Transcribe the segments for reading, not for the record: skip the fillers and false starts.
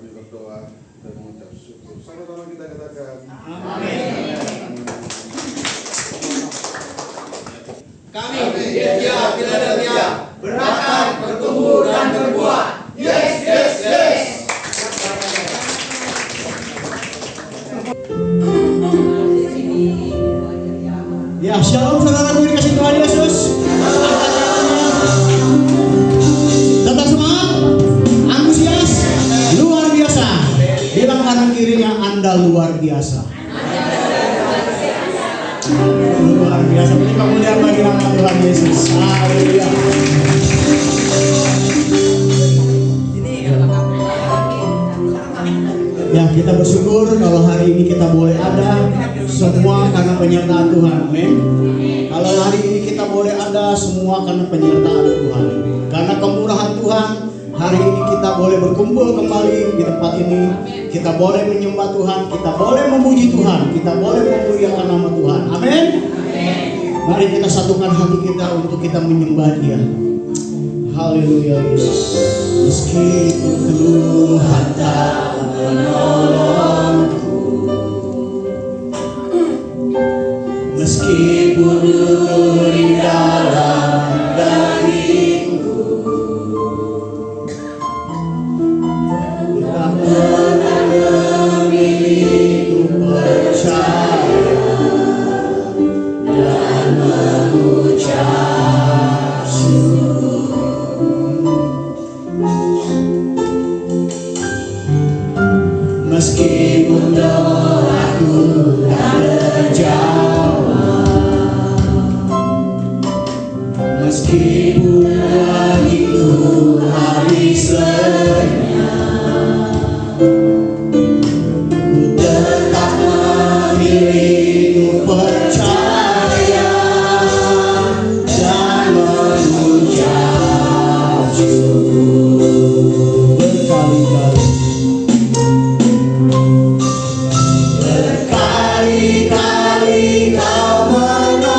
kami berdoa dan mengucap syukur. Sama-sama kita katakan Amin. Kami Gereja Philadelphia berakan, bertumbuh dan berbuah. Yes, yes, yes. Ya, shalom saudaraku dikasih Tuhan Yesus. Tetap semangat, antusias, luar biasa. Bilang kanan kirinya, Anda luar biasa. Luar biasa. Beri kemuliaan bagi nama Tuhan Yesus. Haleluya. Ya, kita bersyukur kalau hari ini kita boleh ada semua karena penyertaan Tuhan. Amin. Kalau hari ini kita boleh ada semua karena penyertaan Tuhan. Karena kemurahan Tuhan, hari ini kita boleh berkumpul kembali di tempat ini. Kita boleh menyembah Tuhan, kita boleh memuji Tuhan, kita boleh memuliakan nama Tuhan. Amin. Mari kita satukan hati kita untuk kita menyembah Dia. Haleluya Yesus. Meskipun Tuhan tak menolongku, meskipun di dalam dagingku tak pernah memilih percaya dan mengucap syukur. Meskipun doaku tak terjawab, meskipun bagiku habis lenyap, ku tetap memilih percaya dan mengucap syukur berkali-kali. Berkali-kali Kau menolong,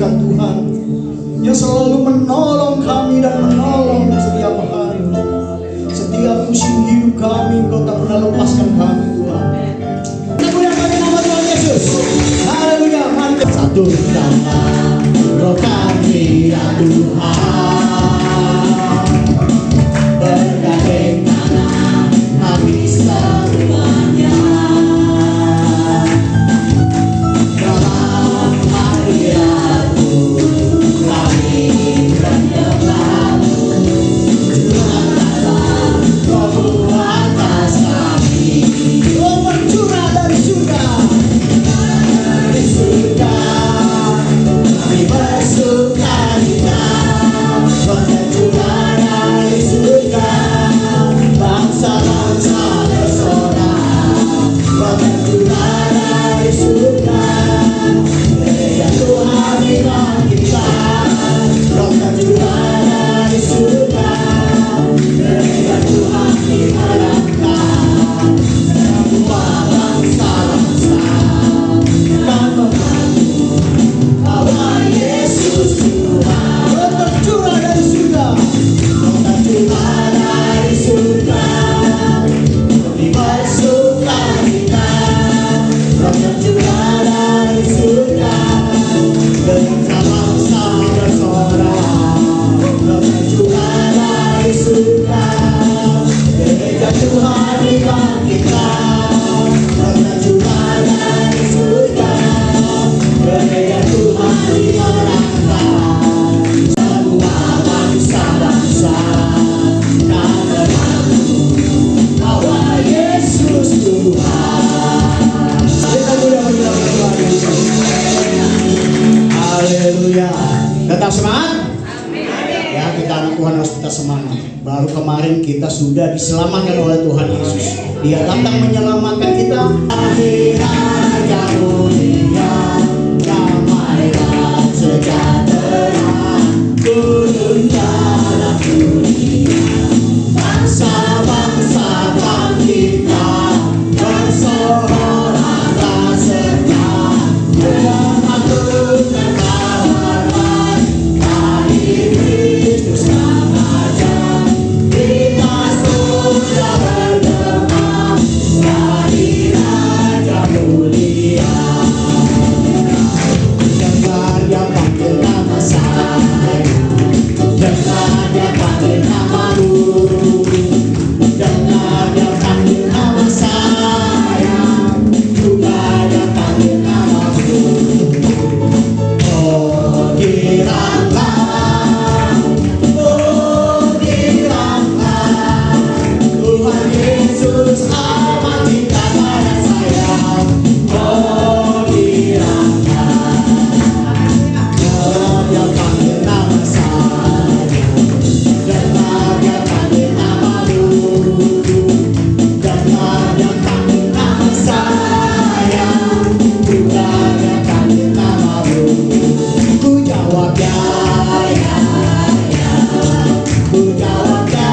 kasihkan Tuhan, yang selalu menolong kami dan menolong setiap hari. Setiap musim hidup kami, Engkau tak pernah lepaskan kami Tuhan. Aku yang bagi nama Tuhan Yesus. Haleluya. Mari satu dalam roh kami ya Tuhan, bergandeng tangan kami semuanya dalam hadirat-Mu kami menyembah-Mu. Curahkanlah Roh-Mu atas kami, Roh bercurah dari surga, dari surga kami bersukacita. Roh tercurah dari surga, bangsa-bangsa bersorak. Roh tercurah dari surga, gereja Tuhan dibangkitkan. Roh tercurah dari surga, gereja Tuhan diharapkan. Semua bangsa-bangsa kan mengaku bahwa Yesus Tuhan. Roh tercurah dari surga, Roh tercurah dari surga, kami bersukacita. Roh tercurah dari surga, bangsa-bangsa bersorak. Roh tercurah dari surga, gereja Tuhan dibangkitkan. Roh tercurah dari surga, gereja Tuhan diharapkan. Semua bangsa-bangsa kan mengaku bahwa Yesus Tuhan. Kita mulia Tuhan Yesus. Haleluya. Tetap semangat. Ya, kita anak Tuhan harus tetap semangat. Baru kemarin kita sudah diselamatkan oleh Tuhan Yesus. Dia datang menyelamatkan kita. Akhirat yang mulia, damai dan sejahtera turun dalam dunia. Bangsa-bangsa bangkitkan, bersorak serta menyembah kekawanan dari Kristus Raja. Kita sudah bergema dari Raja mulia. Dengar dia panggil nama saya, dengar dia panggil namamu, dengar dia panggil nama saya, juga dia panggil namamu. Oh dirangkah, Tuhan Yesus amat cinta pada saya. Oh dirangkah, dia panggil nama saya, dengar dia panggil namamu, dengar dia panggil nama saya, juga dia panggil namamu. Ku jawab ya, ku jawab ya,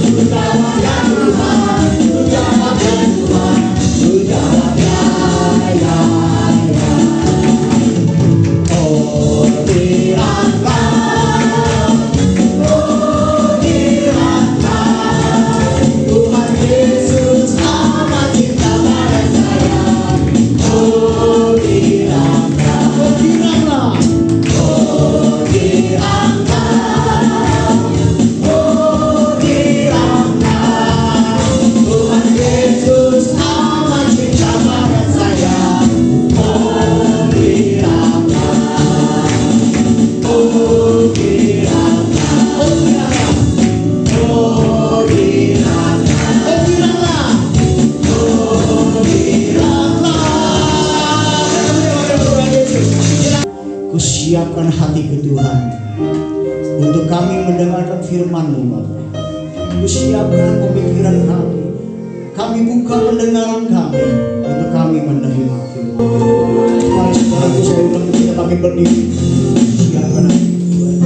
ku jawab ya Tuhan, ku jawab ya Tuhan, ku jawab ya. Oh dirangkah, Tuhan Yesus amat cinta pada saya. Oh dirangkah, oh dirangkah, Tuhan Yesus amat cinta pada saya. Oh dirangkah, oh dirangkah, oh dirangkah, oh dirangkah. Kusiapkan hati ke Tuhan untuk kami mendengarkan firman-Mu Bapa. Kusiapkan pemikiran kami, kami buka pendengaran kami untuk kami menerima firman. Mari saudaraku, saya undang kita kami berdiri. Siapkan hati Tuhan.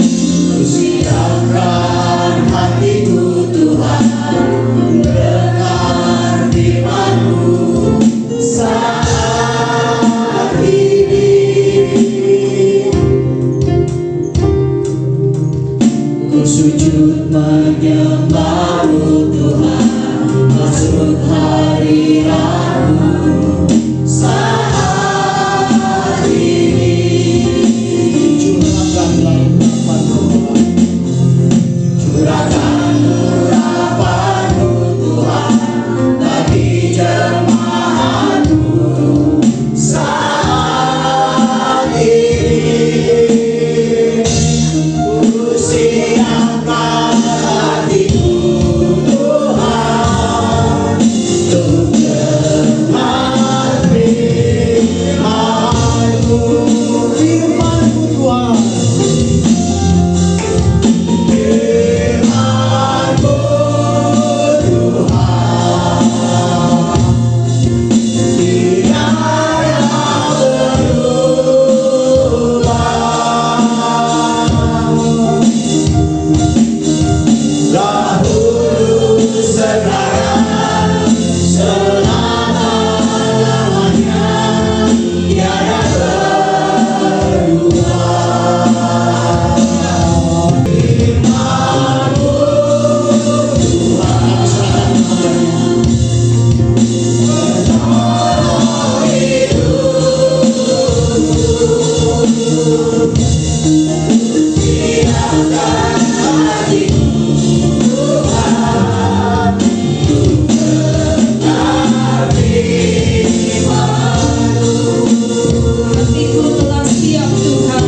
Kusiapkan hatiku Tuhan, dengar firman-Mu saat ini. menyembahmu Tuhan, masuk hadirat-Mu saat ini. Curahkanlah urapan-Mu Tuhan, curahkan urapan-Mu Tuhan bagi jemaat-Mu saat ini. Ku siapkan hatiku Tuhan untuk dengar firman-Mu, firman-Mu Tuhan, firman-Mu Tuhan, biarlah berubah dahulu, sekarang, selama-lamanya, tiada berubah. Firman-Mu Tuhan, menolong hidupku, siapkan hatiku Tuhan untuk dengar firman-Mu. Hatiku telah siap Tuhan,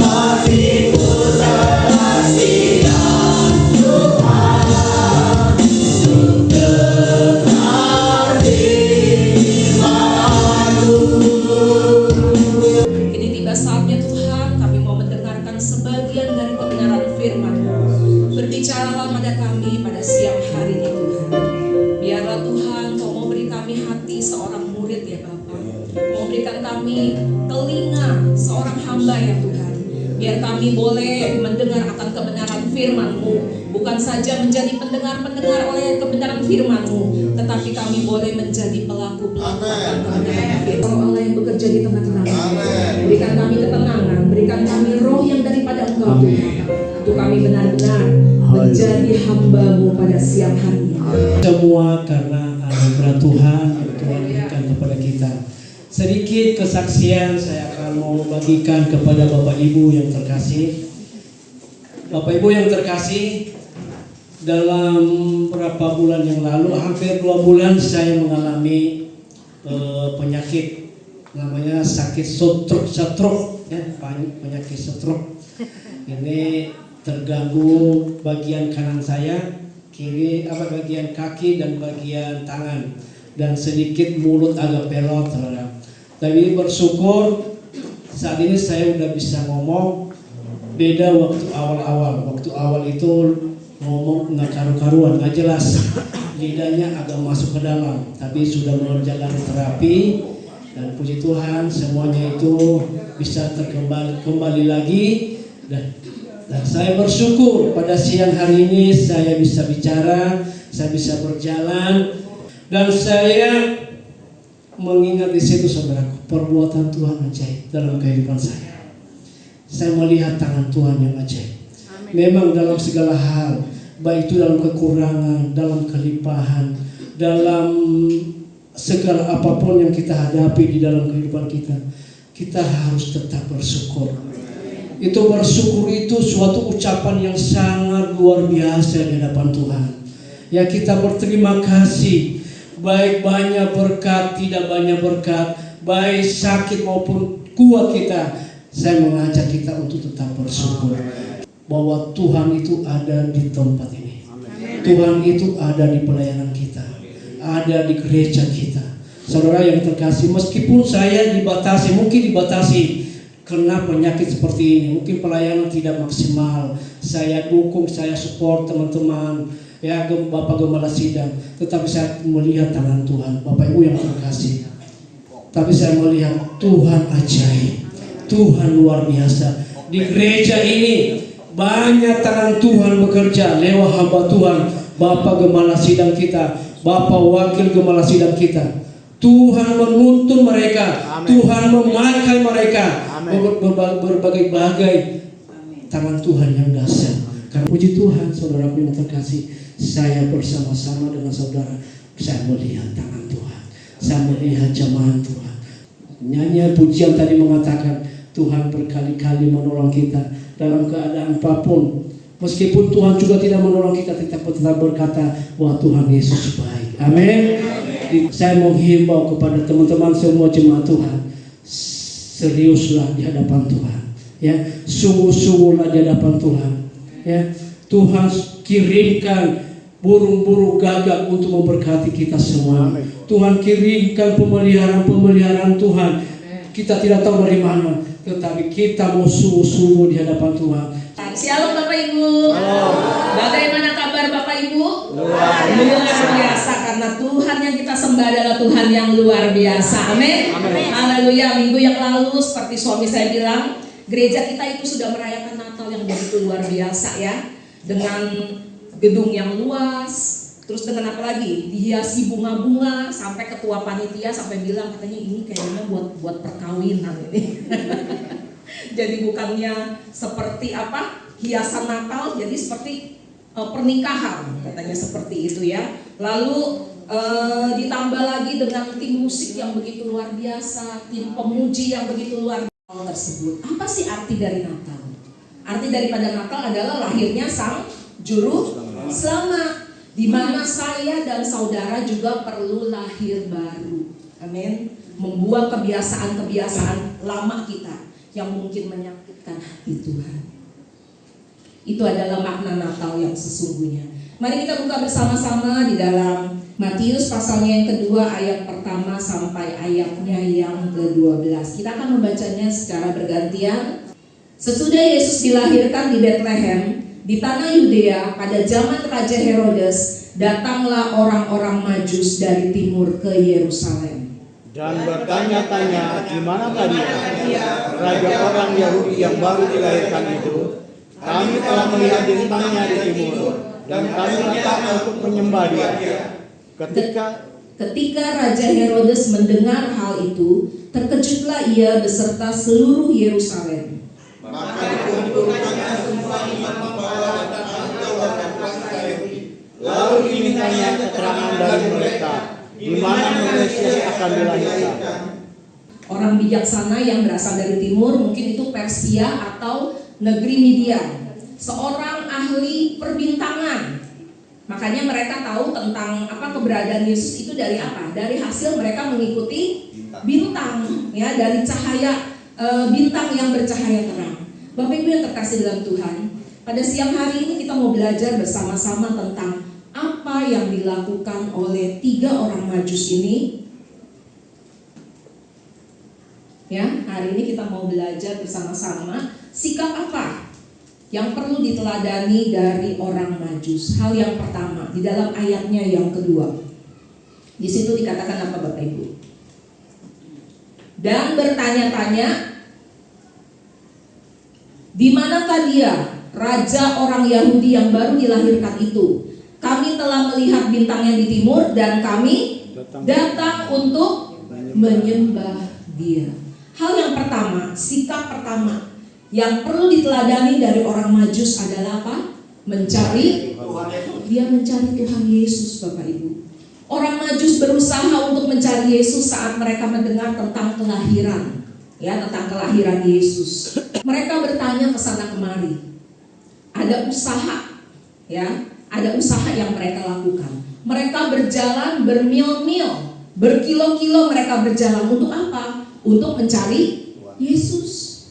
Hatiku telah siap Tuhan untuk dengar firman-Mu. kini tiba saatnya Tuhan kami mau mendengarkan sebagian dari kebenaran firman-Mu. Berbicaralah pada kami pada siang hari ini Tuhan. Biarlah Tuhan Kau mau beri kami hati seorang murid ya Bapa. Mau berikan kami telinga seorang hamba ya Tuhan. Biar kami boleh mendengar akan kebenaran firman-Mu. Bukan saja menjadi pendengar-pendengar oleh kebenaran firman-Mu, tetapi kami boleh menjadi pelaku-pelaku akan kebenaran firman Allah yang bekerja di tengah-tengah kami. Berikan kami ketenangan, berikan kami roh yang daripada Engkau Tuhan, untuk kami benar-benar menjadi hamba-Mu pada siang hari ini. Semua karena anugerah Tuhan yang Tuhan berikan kepada kita. Sedikit kesaksian saya akan mau bagikan kepada Bapak Ibu yang terkasih. Bapak Ibu yang terkasih, dalam beberapa bulan yang lalu, hampir 2 bulan saya mengalami penyakit namanya sakit stroke, ya, penyakit stroke. Ini terganggu bagian kanan saya, bagian kaki dan bagian tangan, dan sedikit mulut agak belok, saudara. Tapi bersyukur saat ini saya udah bisa ngomong. Beda waktu awal-awal. Waktu awal itu ngomong nggak karu-karuan, nggak jelas. Lidahnya agak masuk ke dalam. Tapi sudah menjalani terapi dan puji Tuhan semuanya itu bisa kembali lagi. Dan saya bersyukur pada siang hari ini saya bisa bicara, saya bisa berjalan, dan saya mengingat di situ saudaraku, perbuatan Tuhan ajaib dalam kehidupan saya. Saya melihat tangan Tuhan yang ajaib. Memang dalam segala hal, baik itu dalam kekurangan, dalam kelimpahan, dalam segala apapun yang kita hadapi di dalam kehidupan kita, kita harus tetap bersyukur. Itu bersyukur itu suatu ucapan yang sangat luar biasa di hadapan Tuhan. Ya, kita berterima kasih, baik banyak berkat, tidak banyak berkat, baik sakit maupun kuat kita. Saya mengajak kita untuk tetap bersyukur bahwa Tuhan itu ada di tempat ini. Tuhan itu ada di pelayanan kita, ada di gereja kita. Saudara yang terkasih, meskipun saya mungkin dibatasi karena penyakit seperti ini, mungkin pelayanan tidak maksimal, saya dukung, saya support teman-teman, ya Bapak Gembala Sidang, tetapi saya melihat tangan Tuhan, Bapak Ibu yang terkasih. Tapi saya melihat Tuhan ajaib, Tuhan luar biasa. Di gereja ini banyak tangan Tuhan bekerja lewat hamba Tuhan, Bapak Gembala Sidang kita, Bapak Wakil Gembala Sidang kita. Tuhan menuntun mereka, Tuhan memakai mereka berbagai-bagai tangan Tuhan yang dahsyat. Karena puji Tuhan, saudaraku yang terkasih, saya bersama-sama dengan saudara, saya melihat tangan Tuhan, saya melihat jamahan Tuhan. Nyanyian pujian tadi mengatakan Tuhan berkali-kali menolong kita dalam keadaan apapun. Meskipun Tuhan juga tidak menolong kita, tetap berkata bahwa Tuhan Yesus baik. Amin. Saya menghimbau kepada teman-teman semua jemaat Tuhan, seriuslah di hadapan Tuhan. Ya, sungguh-sungguhlah di hadapan Tuhan. Ya, Tuhan kirimkan burung-burung gagak untuk memberkati kita semua. Tuhan kirimkan pemeliharaan Tuhan. Kita tidak tahu dari mana, tetapi kita mau sungguh-sungguh di hadapan Tuhan. Shalom Bapak Ibu. Bagaimana kabar Bapak Ibu? Luar biasa, karena Tuhan yang kita sembah adalah Tuhan yang luar biasa. Amin. Haleluya. Minggu yang lalu seperti suami saya bilang, gereja kita itu sudah merayakan Natal yang begitu luar biasa ya, dengan gedung yang luas, terus dengan apa lagi, dihiasi bunga-bunga, sampai ketua panitia sampai bilang katanya ini kayaknya buat perkawinan ini. Jadi bukannya seperti apa hiasan Natal, jadi seperti pernikahan katanya, seperti itu ya. Lalu ditambah lagi dengan tim musik yang begitu luar biasa, tim pemuji yang begitu luar biasa tersebut. Apa sih arti dari Natal? Arti daripada Natal adalah lahirnya Sang Juru Selamat, di mana saya dan saudara juga perlu lahir baru. Amin. Membuang kebiasaan-kebiasaan lama kita yang mungkin menyakitkan hati Tuhan. Itu adalah makna Natal yang sesungguhnya. Mari kita buka bersama-sama di dalam Matius pasalnya yang kedua, ayat pertama sampai ayatnya yang ke-12. Kita akan membacanya secara bergantian. Sesudah Yesus dilahirkan di Betlehem, di tanah Yudea, pada zaman Raja Herodes, datanglah orang-orang Majus dari timur ke Yerusalem Dan bertanya-tanya, di manakah dia, raja orang Yahudi yang baru dilahirkan itu? Kami telah melihat bintangnya di timur, dan kami datang untuk menyembah dia. Ketika Raja Herodes mendengar hal itu, terkejutlah ia beserta seluruh Yerusalem. Maka dikumpulkannya semua imam kepala dan ahli-ahli dan kuasa Yahudi. Lalu dimintanya keterangan dari mereka, di mana Mesias akan dilahirkan. Orang bijaksana yang berasal dari timur, mungkin itu Persia atau negeri Midian, seorang ahli perbintangan. Makanya mereka tahu tentang apa keberadaan Yesus itu dari apa? Dari hasil mereka mengikuti bintang, ya, dari cahaya bintang yang bercahaya terang. Bapak Ibu yang terkasih dalam Tuhan, pada siang hari ini kita mau belajar bersama-sama tentang apa yang dilakukan oleh 3 orang Majus ini. Ya, hari ini kita mau belajar bersama-sama sikap apa yang perlu diteladani dari orang Majus. Hal yang pertama di dalam ayatnya yang kedua, di situ dikatakan apa Bapak Ibu? Dan bertanya-tanya, di manakah dia, raja orang Yahudi yang baru dilahirkan itu? Kami telah melihat bintangnya di timur dan kami datang untuk menyembah dia. Hal yang pertama, sikap pertama yang perlu diteladani dari orang Majus adalah apa? Mencari dia, mencari Tuhan Yesus, Bapak Ibu. Orang Majus berusaha untuk mencari Yesus saat mereka mendengar tentang kelahiran, ya, tentang kelahiran Yesus. Mereka bertanya ke sana kemari. Ada usaha, ya, ada usaha yang mereka lakukan. Mereka berjalan bermil-mil, berkilo-kilo mereka berjalan untuk apa? Untuk mencari Yesus.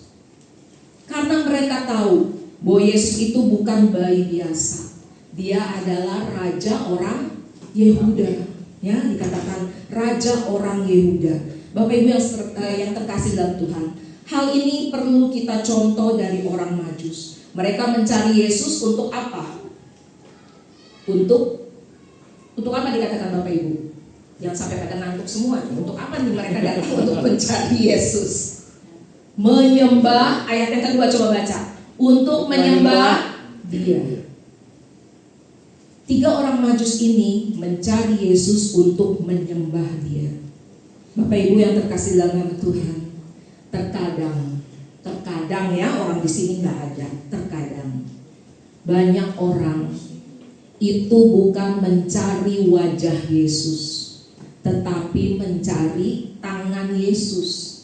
Karena mereka tahu bahwa Yesus itu bukan bayi biasa. Dia adalah raja orang Yehuda, ya, dikatakan raja orang Yehuda. Bapak Ibu yang terkasih dalam Tuhan, hal ini perlu kita contoh dari orang Majus. Mereka mencari Yesus untuk apa? Untuk apa dikatakan Bapak Ibu? Yang sampai pada ngantuk semua. Untuk apa nih mereka datang untuk mencari Yesus? Menyembah, ayat yang kedua coba baca. Untuk menyembah dia. 3 orang Majus ini mencari Yesus untuk menyembah dia. Bapak Ibu yang terkasih dalam nama Tuhan, terkadang ya, orang di sini nggak ada. Terkadang banyak orang itu bukan mencari wajah Yesus, tetapi mencari tangan Yesus.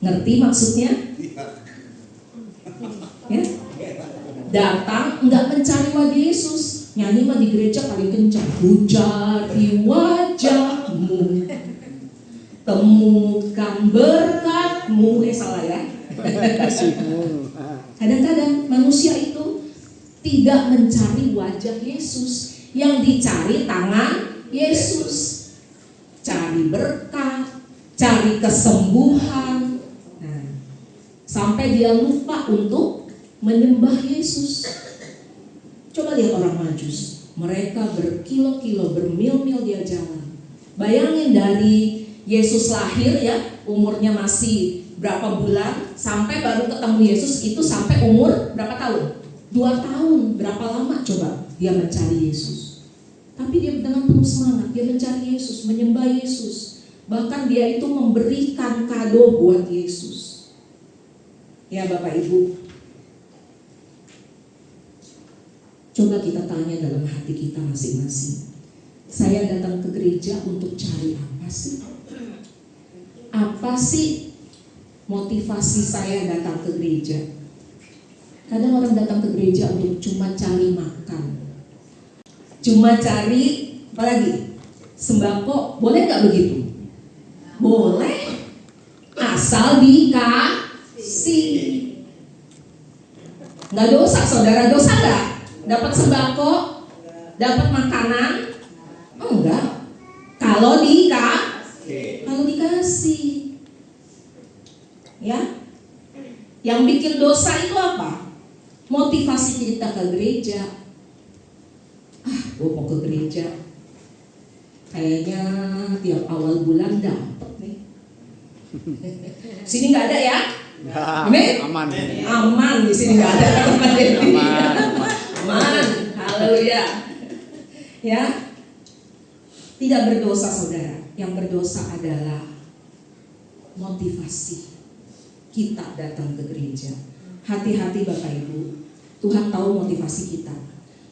Ngerti maksudnya? Ya? Datang enggak mencari wajah Yesus. Nyanyi mah di gereja paling kencang. Ku cari wajahmu, temukan berkat-mu. Salah ya. Kadang-kadang manusia itu tidak mencari wajah Yesus, yang dicari tangan Yesus. Cari berkat, cari kesembuhan. Nah, sampai dia lupa untuk menyembah Yesus. Coba lihat orang Majus, mereka berkilo-kilo, bermil-mil dia jalan. Bayangin dari Yesus lahir ya, umurnya masih berapa bulan, sampai baru ketemu Yesus itu sampai umur berapa tahun? 2 tahun, berapa lama coba dia mencari Yesus. Tapi dia dengan penuh semangat, dia mencari Yesus, menyembah Yesus. Bahkan dia itu memberikan kado buat Yesus. Ya Bapak Ibu, coba kita tanya dalam hati kita masing-masing. Saya datang ke gereja untuk cari apa sih? Apa sih motivasi saya datang ke gereja? Kadang orang datang ke gereja untuk cuma cari makan, cuma cari apa lagi? Sembako, boleh nggak begitu? Boleh, asal dikasih. Nggak dosa, saudara, dosa nggak? Dapat sembako, dapat makanan? Enggak. Kalau dikasih, ya. Yang bikin dosa itu apa? Motivasi kita ke gereja. Gue mau ke gereja, kayaknya tiap awal bulan dapet nih. Sini nggak ada ya? Amin. Aman di sini nggak ada. Aman. Haleluya. Ya. Tidak berdosa saudara. Yang berdosa adalah motivasi kita datang ke gereja. Hati-hati Bapak Ibu. Tuhan tahu motivasi kita.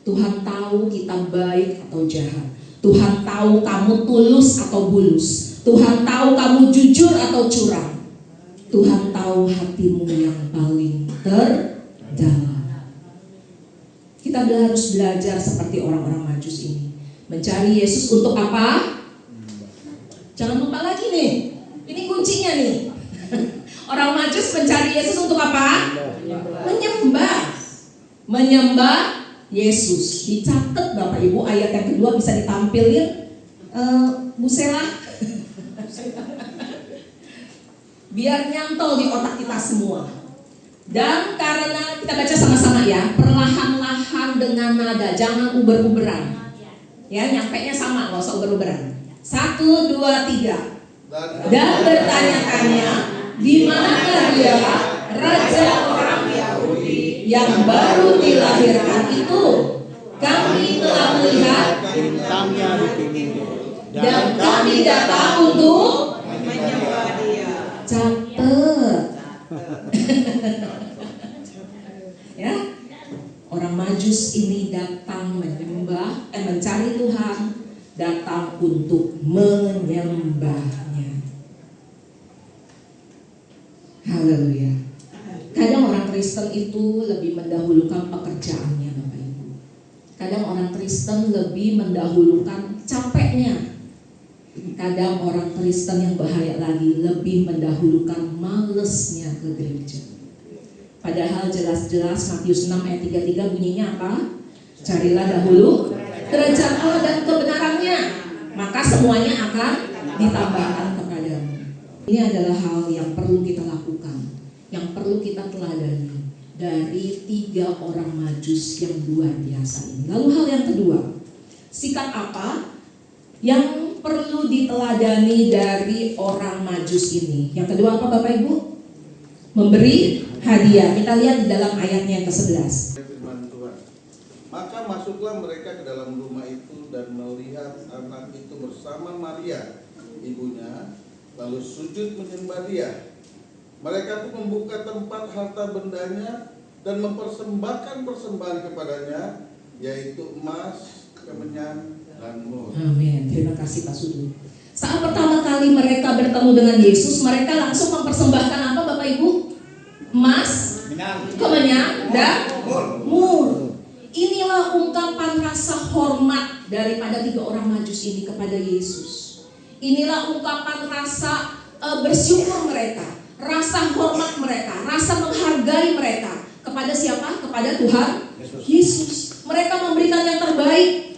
Tuhan tahu kita baik atau jahat. Tuhan tahu kamu tulus atau bulus. Tuhan tahu kamu jujur atau curang. Tuhan tahu hatimu yang paling terdalam. Kita harus belajar seperti orang-orang Majus ini. Mencari Yesus untuk apa? Jangan lupa lagi nih. Ini kuncinya nih. Orang Majus mencari Yesus untuk apa? Menyembah Yesus. Dicatat Bapak Ibu, ayat yang kedua bisa ditampilin Bu Sela. Biar nyantol di otak kita semua. Dan karena kita baca sama-sama ya, perlahan-lahan dengan nada, jangan uber-uberan. Ya, nyampainya sama, nggak usah uber-uberan. 1, 2, 3. Dan bertanya-tanya, di manakah dia, Raja orang Yahudi yang baru dilahirkan itu? Kami telah melihat bintangnya di tinggi, dan kami datang untuk menyembah Dia. catat. Ya, orang Majus ini datang menyembah, mencari Tuhan, datang untuk menyembahnya. Haleluya. Kadang orang Kristen itu lebih mendahulukan pekerjaannya Bapak Ibu. Kadang orang Kristen lebih mendahulukan capeknya. Kadang orang Kristen yang bahaya lagi lebih mendahulukan malesnya ke gereja. Padahal jelas-jelas Matius 6 ayat 33 bunyinya apa? Carilah dahulu kerajaan Allah dan kebenarannya, maka semuanya akan ditambahkan kepadamu. Ini adalah hal yang perlu kita lakukan, yang perlu kita teladani dari 3 orang Majus yang luar biasa ini. Lalu hal yang kedua, sikap apa yang perlu diteladani dari orang Majus ini? Yang kedua apa Bapak Ibu? Memberi hadiah. Kita lihat di dalam ayatnya yang ke-11. Firman Tuhan. Maka masuklah mereka ke dalam rumah itu dan melihat anak itu bersama Maria, ibunya, lalu sujud menyembah Dia. Mereka pun membuka tempat harta bendanya dan mempersembahkan persembahan kepadanya, yaitu emas, kemenyan, dan mur. Amin. Terima kasih Pak Sudu. Saat pertama kali mereka bertemu dengan Yesus, mereka langsung mempersembahkan apa Bapak Ibu? Emas, kemenyan, dan mur. Inilah ungkapan rasa hormat daripada 3 orang Majus ini kepada Yesus. Inilah ungkapan rasa bersyukur mereka, rasa hormat mereka, rasa menghargai mereka kepada siapa? Kepada Tuhan Yesus. Mereka memberikan yang terbaik.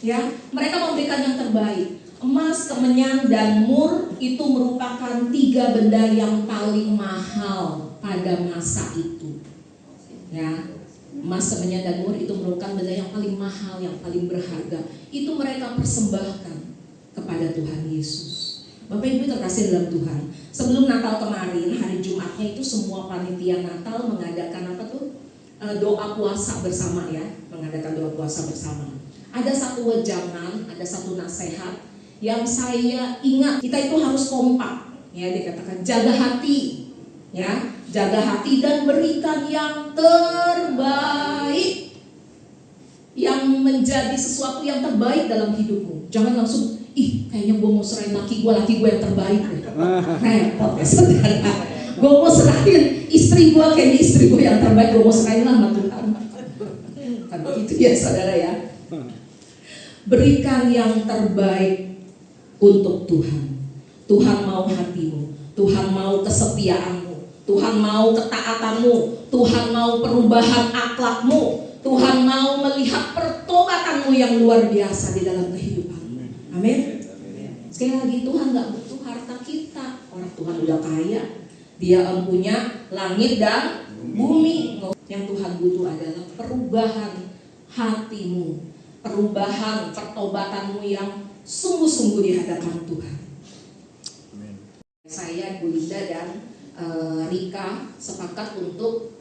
Ya, mereka memberikan yang terbaik. Emas, kemenyan, dan mur itu merupakan 3 benda yang paling mahal pada masa itu. Ya, emas, kemenyan, dan mur itu merupakan benda yang paling mahal, yang paling berharga. Itu mereka persembahkan kepada Tuhan Yesus. Bapak Ibu terkasih dalam Tuhan, sebelum Natal kemarin, hari Jumatnya itu semua panitia Natal mengadakan apa tuh? Doa puasa bersama ya, mengadakan doa puasa bersama. Ada satu wejangan, ada satu nasihat yang saya ingat, kita itu harus kompak, ya dikatakan jaga hati, ya jaga hati dan berikan yang terbaik, yang menjadi sesuatu yang terbaik dalam hidupmu. Jangan langsung, kayaknya gue mau serahin laki gue yang terbaik deh. Repot ya saudara. Gue mau serahin istri gue, kayaknya istri gue yang terbaik, gue mau serahin lah sama Tuhan. Kan begitu ya saudara ya. Berikan yang terbaik untuk Tuhan. Tuhan mau hatimu, Tuhan mau kesetiaanmu, Tuhan mau ketaatanmu, Tuhan mau perubahan akhlakmu, Tuhan mau melihat pertobatanmu yang luar biasa di dalam kehidupanmu. Amin. Sekali lagi, Tuhan gak butuh harta kita. Orang Tuhan udah kaya, Dia punya langit dan bumi. Yang Tuhan butuh adalah perubahan hatimu, perubahan pertobatanmu yang sungguh-sungguh di hadapan Tuhan. Saya, Bu Linda, dan Rika sepakat untuk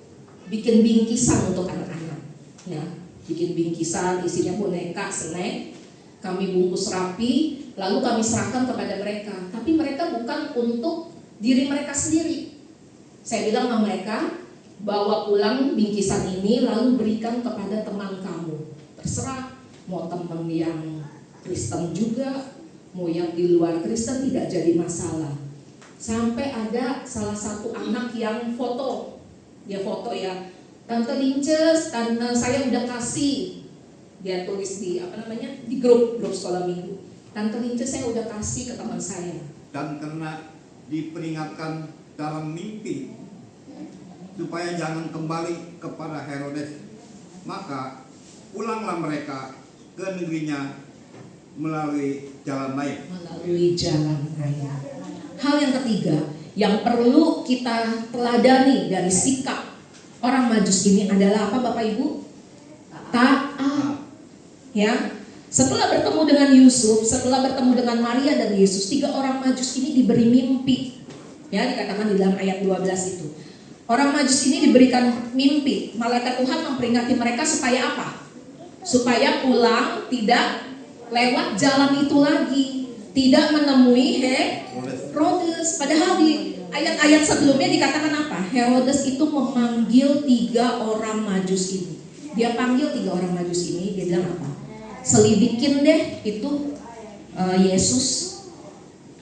bikin bingkisan untuk anak-anak. Ya, bikin bingkisan isinya boneka, snack. Kami bungkus rapi, lalu kami serahkan kepada mereka. Tapi mereka bukan untuk diri mereka sendiri. Saya bilang sama mereka, bawa pulang bingkisan ini lalu berikan kepada teman kamu. Terserah, mau teman yang Kristen juga, mau yang di luar Kristen, tidak jadi masalah. Sampai ada salah satu anak yang foto, dia foto ya, Tante Linces, Tante saya udah kasih. Dia tulis di di grup sekolah minggu. Tante Linces saya udah kasih ke teman saya. Dan karena diperingatkan dalam mimpi supaya jangan kembali kepada Herodes, maka pulanglah mereka ke negerinya melalui jalan lain. Melalui jalan raya. Hal yang ketiga yang perlu kita teladani dari sikap orang Majus ini adalah apa Bapak Ibu? Taat. Ya, setelah bertemu dengan Yusuf, setelah bertemu dengan Maria dan Yesus, 3 orang Majus ini diberi mimpi. Ya, dikatakan di dalam ayat 12 itu. Orang Majus ini diberikan mimpi. Malaikat Tuhan memperingati mereka supaya apa? Supaya pulang tidak lewat jalan itu lagi, tidak menemui Herodes. Padahal di ayat-ayat sebelumnya dikatakan apa? Herodes itu memanggil 3 orang Majus ini. Dia panggil 3 orang Majus ini, dia bilang apa? Selidikin deh itu Yesus,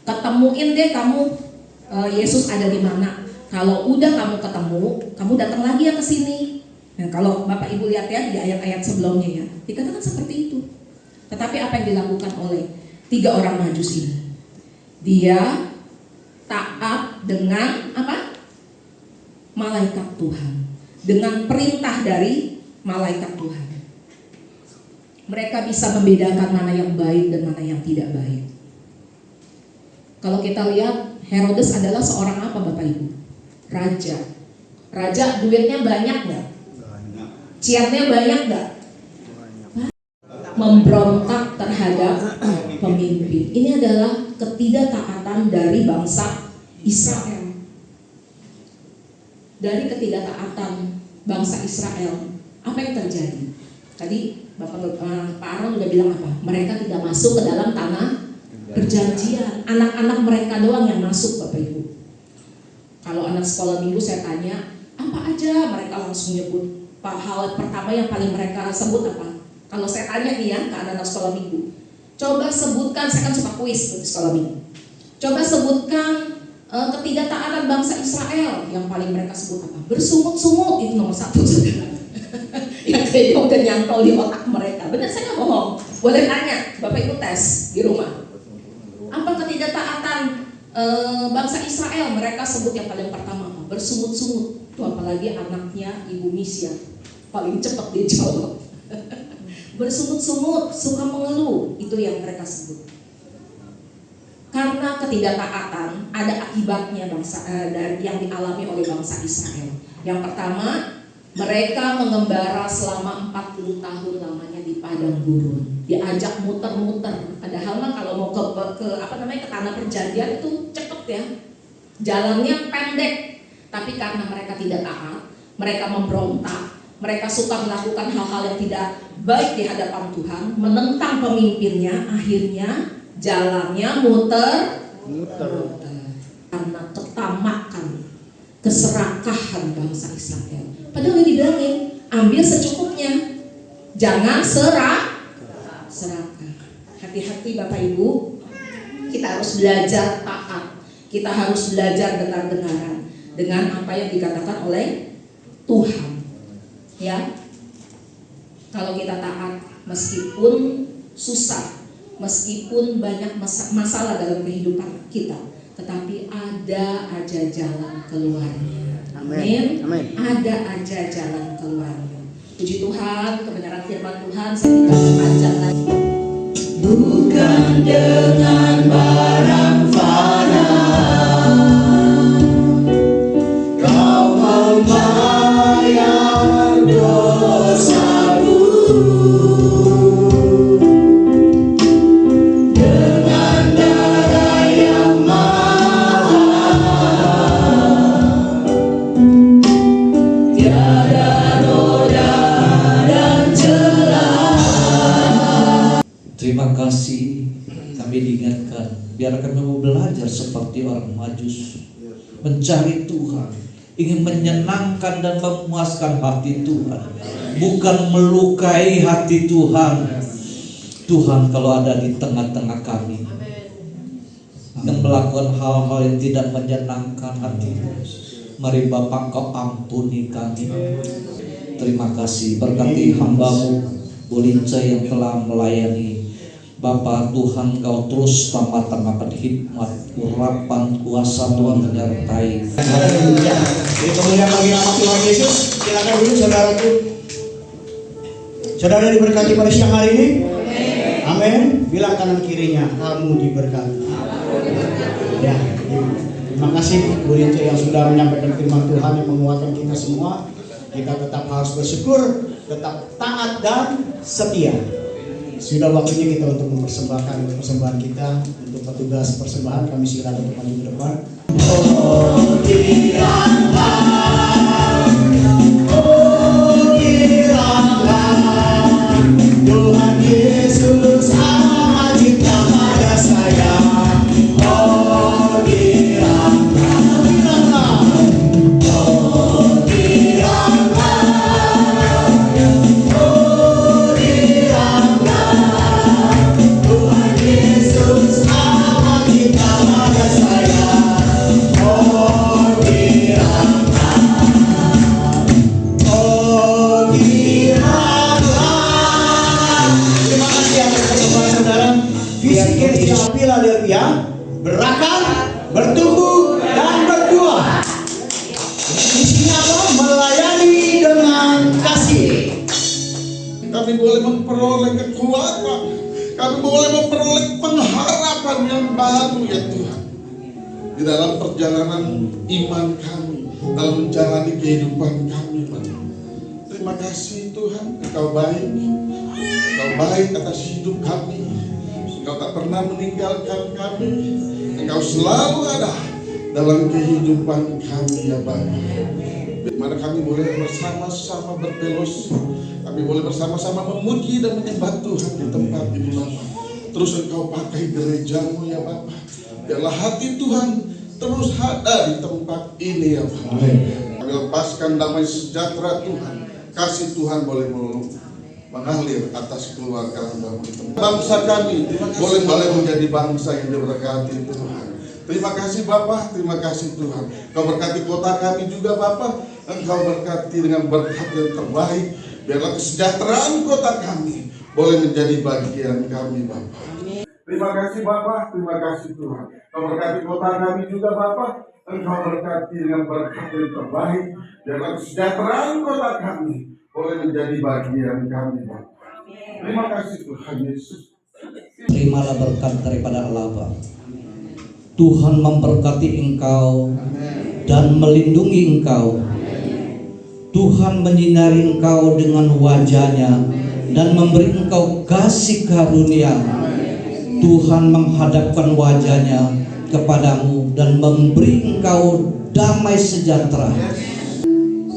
ketemuin deh kamu Yesus ada di mana. Kalau udah kamu ketemu, kamu datang lagi ya ke sini. Nah, kalau Bapak Ibu lihat ya di ayat-ayat sebelumnya ya, dikatakan seperti itu. Tetapi apa yang dilakukan oleh 3 orang Majus ini? Dia taat dengan apa? Malaikat Tuhan, dengan perintah dari malaikat Tuhan. Mereka bisa membedakan mana yang baik dan mana yang tidak baik. Kalau kita lihat, Herodes adalah seorang apa Bapak Ibu? Raja. Raja duitnya banyak gak? Ciarnya banyak gak? Memberontak terhadap pemimpin. Ini adalah ketidaktaatan dari bangsa Israel. Dari ketidaktaatan bangsa Israel, apa yang terjadi? Tadi Pak Aaron udah bilang apa? Mereka tidak masuk ke dalam tanah perjanjian. Anak-anak mereka doang yang masuk Bapak Ibu. Kalau anak sekolah minggu saya tanya, apa apa aja, mereka langsung nyebut. Hal pertama yang paling mereka sebut apa? Kalau saya tanya nih ya ke anak-anak sekolah minggu, coba sebutkan, saya kan suka kuis di sekolah minggu. Coba sebutkan ketidaktaatan bangsa Israel, yang paling mereka sebut apa? Bersungut-sungut, itu nomor 1 saudara. Yang kayaknya udah nyantol di otak mereka. Benar, saya nggak bohong. Boleh tanya, Bapak Ibu tes di rumah. Apa ketidaktaatan bangsa Israel? Mereka sebut yang paling pertama apa? Bersungut-sungut. Itu apalagi anaknya Ibu Misya, paling cepat dia jawab. Bersungut-sungut, suka mengeluh, itu yang mereka sebut. Karena ketidaktaatan ada akibatnya yang dialami oleh bangsa Israel. Yang pertama, mereka mengembara selama 40 tahun lamanya di padang gurun, diajak muter-muter. Padahal mah kalau mau ke tanah perjanjian itu cepet ya, jalannya pendek. Tapi karena mereka tidak taat, mereka memberontak, mereka suka melakukan hal-hal yang tidak baik di hadapan Tuhan, menentang pemimpinnya, akhirnya jalannya muter. Karena ketamakan, keserakahan bangsa Israel. Padahal dibilangin, ambil secukupnya, jangan serakah. Hati-hati Bapak Ibu, kita harus belajar taat, kita harus belajar dengar-dengaran dengan apa yang dikatakan oleh Tuhan. Ya, kalau kita taat, meskipun susah, meskipun banyak masalah dalam kehidupan kita, tetapi ada aja jalan keluarnya. Amin. Ada aja jalan keluarnya. Puji Tuhan, kebenaran firman Tuhan. Saya tidak berpanjang lagi. Bukan dengan barang fana kau membayar dosaku. Dengan darah yang mahal, tiada noda dan celah. Terima kasih, kami diingatkan, biar kami mau belajar seperti orang Majus, mencari Tuhan, ingin menyenangkan dan memuaskan hati Tuhan, bukan melukai hati Tuhan. Tuhan kalau ada di tengah-tengah kami yang melakukan hal-hal yang tidak menyenangkan hati, mari Bapa Kau ampuni kami. Terima kasih, berkati hamba-Mu Bulinca yang telah melayani. Bapa Tuhan, Kau terus tambah-tambahkan hikmat, urapan, kuasa Tuhan menyertai. Haleluya. Jadi kemuliaan bagi nama Tuhan Yesus. Silakan dulu saudaraku. Saudara diberkati pada siang hari ini. Amin. Bilang kanan kirinya, kamu diberkati. Ya. Terima kasih Bu Rince yang sudah menyampaikan firman Tuhan yang menguatkan kita semua. Kita tetap harus bersyukur, tetap taat dan setia. Sudah waktunya kita untuk mempersembahkan persembahan kita. Untuk petugas persembahan kami silakan untuk maju ke depan. Oh kiranya Tuhan Yesus amat cinta pada saya. Oh kiranya berakar, bertumbuh dan berbuah. Isinya apa? Melayani dengan kasih. Kami boleh memperoleh kekuatan, kami boleh memperoleh pengharapan yang baru ya Tuhan, di dalam perjalanan iman kami, dalam menjalani kehidupan kami. Terima kasih Tuhan, Engkau baik atas hidup kami. Engkau tak pernah meninggalkan kami. Engkau selalu ada dalam kehidupan kami ya Bapa. Di mana kami boleh bersama-sama berfellowship, kami boleh bersama-sama memuji dan menyembah Tuhan di tempat ini Bapa. Terus Engkau pakai gerejamu ya Bapa. Biarlah hati Tuhan terus ada di tempat ini ya Bapa. Kami lepaskan damai sejahtera Tuhan. Kasih Tuhan boleh mengalir atas keluarga hamba-Mu itu. Bangsa kami boleh menjadi bangsa yang diberkati Tuhan. Terima kasih Bapa, terima kasih Tuhan. Kau berkati kota kami juga Bapa. Engkau berkati dengan berkat yang terbaik. Biarlah kesejahteraan kota kami boleh menjadi bagian kami Bapa. Terima kasih Bapa, terima kasih Tuhan. Kau berkati kota kami juga Bapa. Engkau berkati dengan berkat yang terbaik. Biarlah kesejahteraan kota kami boleh menjadi bagian kami Bapa. Terima kasih Tuhan Yesus. Terimalah berkat daripada Allah Bapa. Tuhan memberkati engkau dan melindungi engkau. Tuhan menyinari engkau dengan wajah-Nya dan memberi engkau kasih karunia. Tuhan menghadapkan wajah-Nya kepadamu dan memberi engkau damai sejahtera.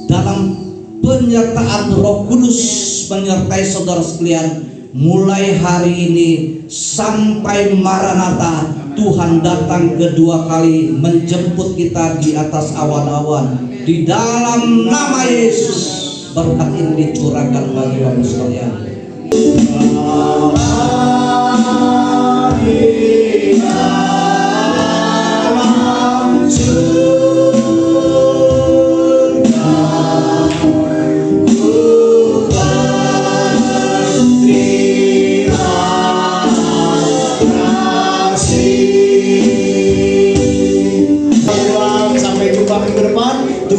Dalam penyertaan Roh Kudus menyertai saudara sekalian, mulai hari ini sampai Maranatha, Tuhan datang kedua kali menjemput kita di atas awan-awan. Di dalam nama Yesus, berkat ini dicurahkan bagi kamu sekalian.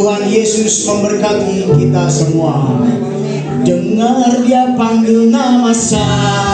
Tuhan Yesus memberkati kita semua. Dengar Dia panggil nama saya.